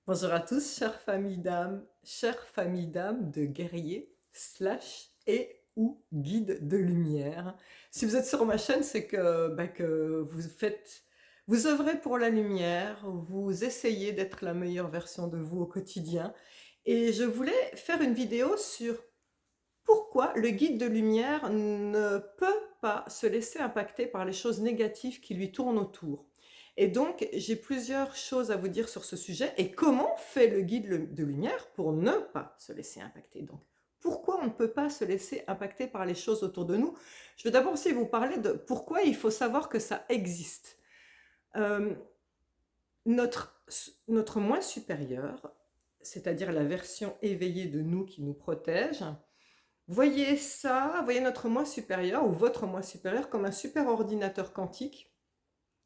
Bonjour à tous, chère famille d'âmes de guerriers, slash et ou guides de lumière. Si vous êtes sur ma chaîne, c'est que vous œuvrez pour la lumière, vous essayez d'être la meilleure version de vous au quotidien. Et je voulais faire une vidéo sur pourquoi le guide de lumière ne peut pas se laisser impacter par les choses négatives qui lui tournent autour. Et donc, j'ai plusieurs choses à vous dire sur ce sujet et comment fait le guide de lumière pour ne pas se laisser impacter. Donc, pourquoi on ne peut pas se laisser impacter par les choses autour de nous? Je vais d'abord aussi vous parler de pourquoi il faut savoir que ça existe. Euh, notre, notre moi supérieur, c'est-à-dire la version éveillée de nous qui nous protège, voyez ça, voyez notre moi supérieur ou votre moi supérieur comme un super ordinateur quantique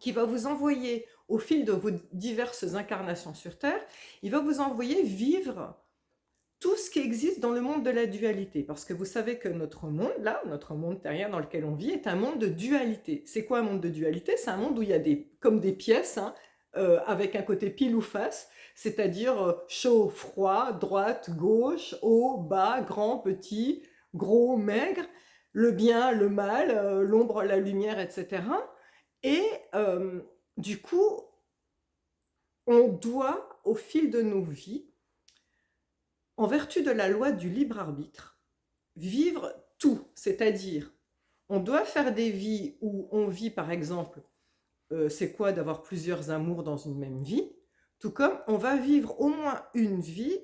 qui va vous envoyer, au fil de vos diverses incarnations sur Terre, il va vous envoyer vivre tout ce qui existe dans le monde de la dualité. Parce que vous savez que notre monde, là, notre monde terrien dans lequel on vit, est un monde de dualité. C'est quoi un monde de dualité? C'est un monde où il y a comme des pièces, hein, avec un côté pile ou face, c'est-à-dire chaud, froid, droite, gauche, haut, bas, grand, petit, gros, maigre, le bien, le mal, l'ombre, la lumière, etc. Et euh, du coup, on doit, au fil de nos vies, en vertu de la loi du libre arbitre, vivre tout, c'est-à-dire on doit faire des vies où on vit par exemple, c'est quoi d'avoir plusieurs amours dans une même vie, tout comme on va vivre au moins une vie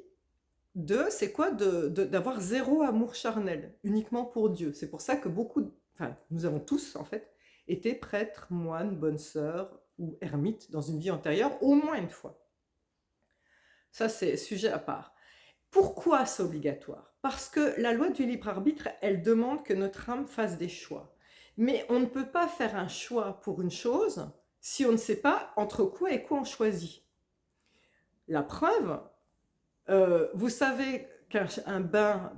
c'est quoi d'avoir zéro amour charnel, uniquement pour Dieu. C'est pour ça que enfin nous avons tous en fait été prêtres, moines, bonnes sœurs ou ermites dans une vie antérieure au moins une fois. Ça c'est sujet à part. Pourquoi c'est obligatoire? Parce que la loi du libre arbitre, elle demande que notre âme fasse des choix. Mais on ne peut pas faire un choix pour une chose si on ne sait pas entre quoi et quoi on choisit. La preuve, vous savez qu'un bain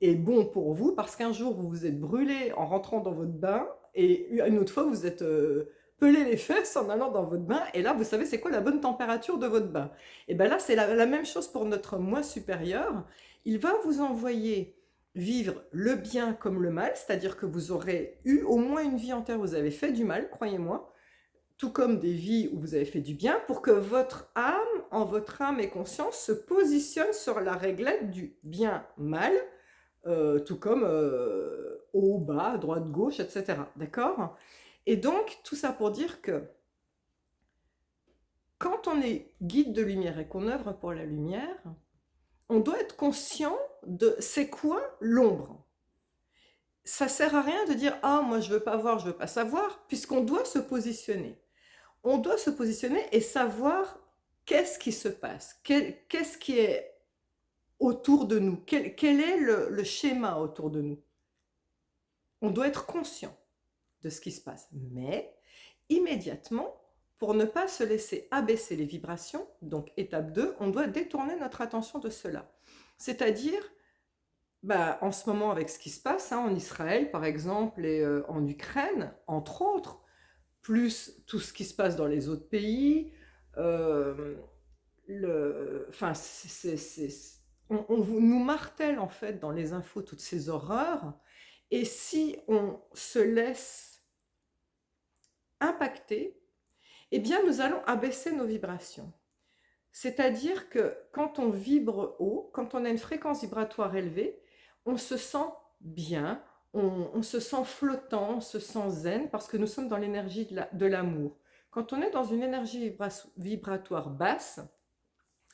est bon pour vous parce qu'un jour vous vous êtes brûlé en rentrant dans votre bain et une autre fois vous êtes pelé les fesses en allant dans votre bain et là vous savez c'est quoi la bonne température de votre bain. Et bien là c'est la même chose pour notre moi supérieur. Il va vous envoyer vivre le bien comme le mal, c'est-à-dire que vous aurez eu au moins une vie entière, vous avez fait du mal, croyez-moi, tout comme des vies où vous avez fait du bien, pour que votre âme, en votre âme et conscience, se positionne sur la réglette du bien-mal, tout comme haut, bas, droite, gauche, etc. D'accord? Et donc, tout ça pour dire que quand on est guide de lumière et qu'on œuvre pour la lumière, on doit être conscient de c'est quoi l'ombre. Ça sert à rien de dire ah moi je veux pas voir, je veux pas savoir, puisqu'on doit se positionner. On doit se positionner et savoir qu'est-ce qui se passe, qu'est-ce qui est autour de nous, quel est le schéma autour de nous. On doit être conscient de ce qui se passe, mais immédiatement, pour ne pas se laisser abaisser les vibrations, donc étape 2, on doit détourner notre attention de cela. C'est-à-dire, en ce moment avec ce qui se passe en Israël par exemple et en Ukraine, entre autres, plus tout ce qui se passe dans les autres pays, euh, enfin, on nous martèle en fait dans les infos toutes ces horreurs, et si on se laisse impacter, eh bien nous allons abaisser nos vibrations. C'est-à-dire que quand on vibre haut, quand on a une fréquence vibratoire élevée, on se sent bien, on se sent flottant, on se sent zen, parce que nous sommes dans l'énergie de l'amour. Quand on est dans une énergie vibratoire basse,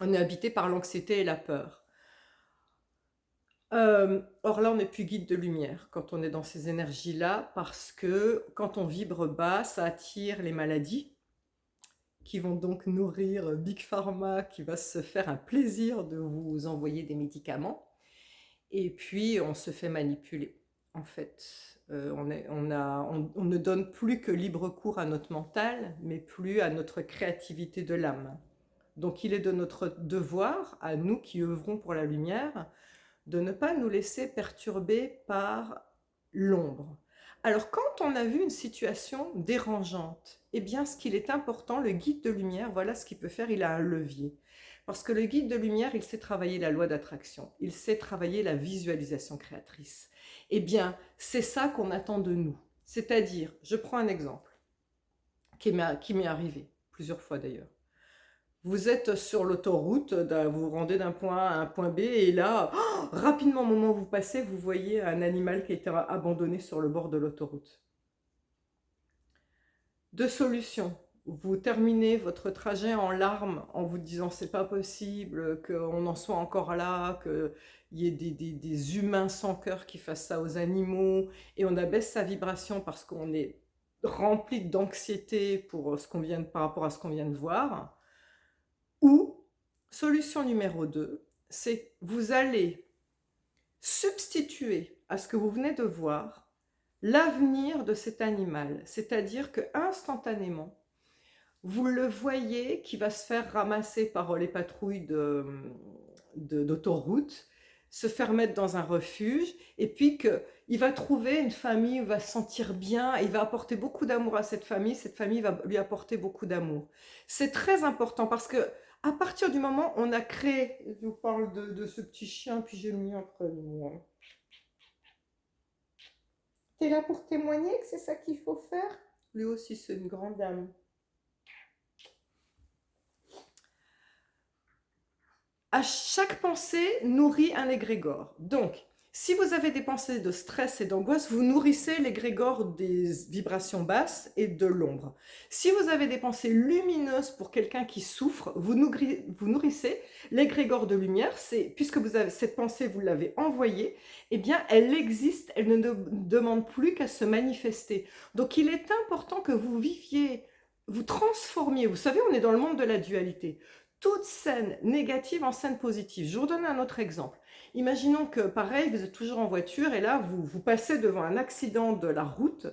on est habité par l'anxiété et la peur. Or là, on n'est plus guide de lumière quand on est dans ces énergies-là, parce que quand on vibre bas, ça attire les maladies qui vont donc nourrir Big Pharma, qui va se faire un plaisir de vous envoyer des médicaments. Et puis, on se fait manipuler, en fait. On ne donne plus que libre cours à notre mental, mais plus à notre créativité de l'âme. Donc, il est de notre devoir, à nous qui œuvrons pour la lumière, de ne pas nous laisser perturber par l'ombre. Alors, quand on a vu une situation dérangeante, eh bien, ce qu'il est important, le guide de lumière, voilà ce qu'il peut faire, il a un levier. Parce que le guide de lumière, il sait travailler la loi d'attraction, il sait travailler la visualisation créatrice. Eh bien, c'est ça qu'on attend de nous. C'est-à-dire, je prends un exemple qui m'est arrivé, plusieurs fois d'ailleurs. Vous êtes sur l'autoroute, vous vous rendez d'un point A à un point B, et là, oh, rapidement, au moment où vous passez, vous voyez un animal qui a été abandonné sur le bord de l'autoroute. Deux solutions. Vous terminez votre trajet en larmes en vous disant c'est pas possible qu'on en soit encore là, qu'il y ait des humains sans cœur qui fassent ça aux animaux, et on abaisse sa vibration parce qu'on est rempli d'anxiété pour par rapport à ce qu'on vient de voir. Ou, solution numéro 2, c'est vous allez substituer à ce que vous venez de voir l'avenir de cet animal. C'est-à-dire que instantanément, vous le voyez qui va se faire ramasser par les patrouilles d'autoroute, se faire mettre dans un refuge, et puis qu'il va trouver une famille où il va se sentir bien, et il va apporter beaucoup d'amour à cette famille va lui apporter beaucoup d'amour. C'est très important parce que à partir du moment où on a créé, je vous parle de ce petit chien, puis j'ai mis entre nous. T'es là pour témoigner que c'est ça qu'il faut faire? Lui aussi, c'est une grande dame. À chaque pensée nourrit un égrégore. Donc, si vous avez des pensées de stress et d'angoisse, vous nourrissez l'égrégore des vibrations basses et de l'ombre. Si vous avez des pensées lumineuses pour quelqu'un qui souffre, vous nourrissez l'égrégore de lumière. Puisque vous avez cette pensée, vous l'avez envoyée, eh bien, elle existe, elle ne demande plus qu'à se manifester. Donc, il est important que vous viviez, vous transformiez. Vous savez, on est dans le monde de la dualité. Toute scène négative en scène positive. Je vous redonne un autre exemple. Imaginons que, pareil, vous êtes toujours en voiture et là, vous passez devant un accident de la route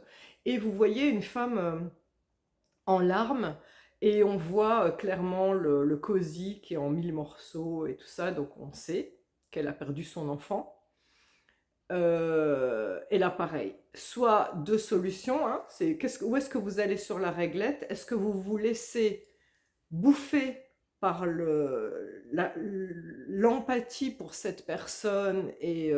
et vous voyez une femme en larmes, et on voit clairement le cosy qui est en 1000 morceaux et tout ça, donc on sait qu'elle a perdu son enfant. Et là, pareil, soit deux solutions, hein, où est-ce que vous allez sur la réglette? Est-ce que vous vous laissez bouffer par l'empathie pour cette personne, et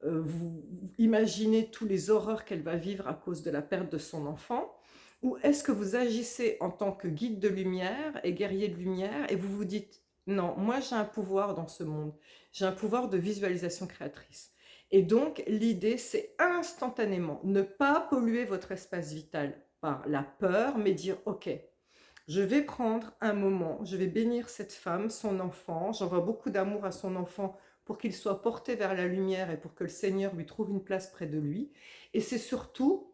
vous imaginez tous les horreurs qu'elle va vivre à cause de la perte de son enfant? Ou est-ce que vous agissez en tant que guide de lumière et guerrier de lumière, et vous vous dites non, moi j'ai un pouvoir dans ce monde, j'ai un pouvoir de visualisation créatrice. Et donc l'idée, c'est instantanément ne pas polluer votre espace vital par la peur, mais dire ok, je vais prendre un moment, je vais bénir cette femme, son enfant, j'envoie beaucoup d'amour à son enfant pour qu'il soit porté vers la lumière et pour que le Seigneur lui trouve une place près de lui. Et c'est surtout,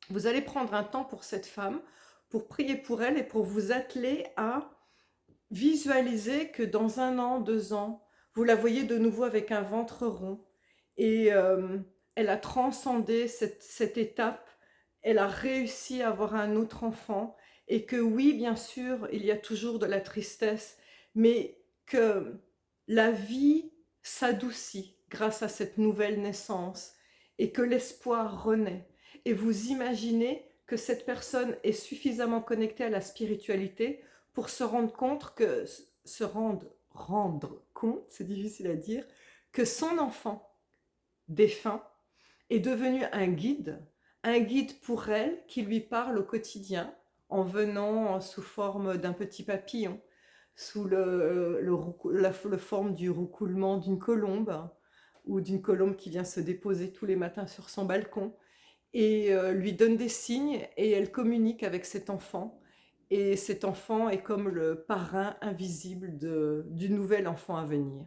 vous allez prendre un temps pour cette femme, pour prier pour elle et pour vous atteler à visualiser que dans 1 an, 2 ans, vous la voyez de nouveau avec un ventre rond, et elle a transcendé cette étape, elle a réussi à avoir un autre enfant, et que oui, bien sûr, il y a toujours de la tristesse, mais que la vie s'adoucit grâce à cette nouvelle naissance, et que l'espoir renaît. Et vous imaginez que cette personne est suffisamment connectée à la spiritualité pour se rendre compte rendre compte, c'est difficile à dire, que son enfant défunt est devenu un guide pour elle qui lui parle au quotidien en venant sous forme d'un petit papillon, sous la forme du roucoulement d'une colombe, ou d'une colombe qui vient se déposer tous les matins sur son balcon, et lui donne des signes, et elle communique avec cet enfant. Et cet enfant est comme le parrain invisible du nouvel enfant à venir.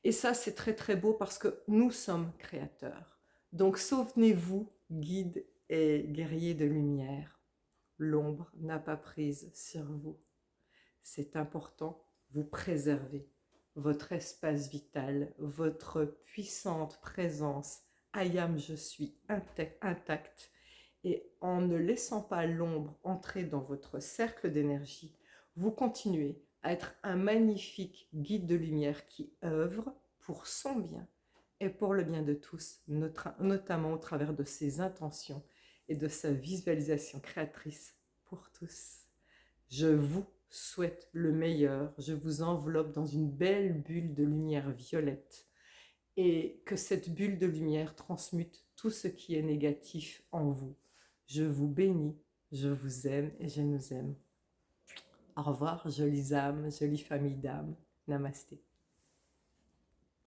Et ça, c'est très très beau parce que nous sommes créateurs. Donc souvenez-vous, guides et guerriers de lumière, l'ombre n'a pas prise sur vous. C'est important, vous préservez votre espace vital, votre puissante présence. I am, je suis intacte. Et en ne laissant pas l'ombre entrer dans votre cercle d'énergie, vous continuez à être un magnifique guide de lumière qui œuvre pour son bien et pour le bien de tous, notamment au travers de ses intentions et de sa visualisation créatrice pour tous. Je vous souhaite le meilleur, je vous enveloppe dans une belle bulle de lumière violette et que cette bulle de lumière transmute tout ce qui est négatif en vous. Je vous bénis, je vous aime et je nous aime. Au revoir, jolies âmes, jolie famille d'âmes. Namasté.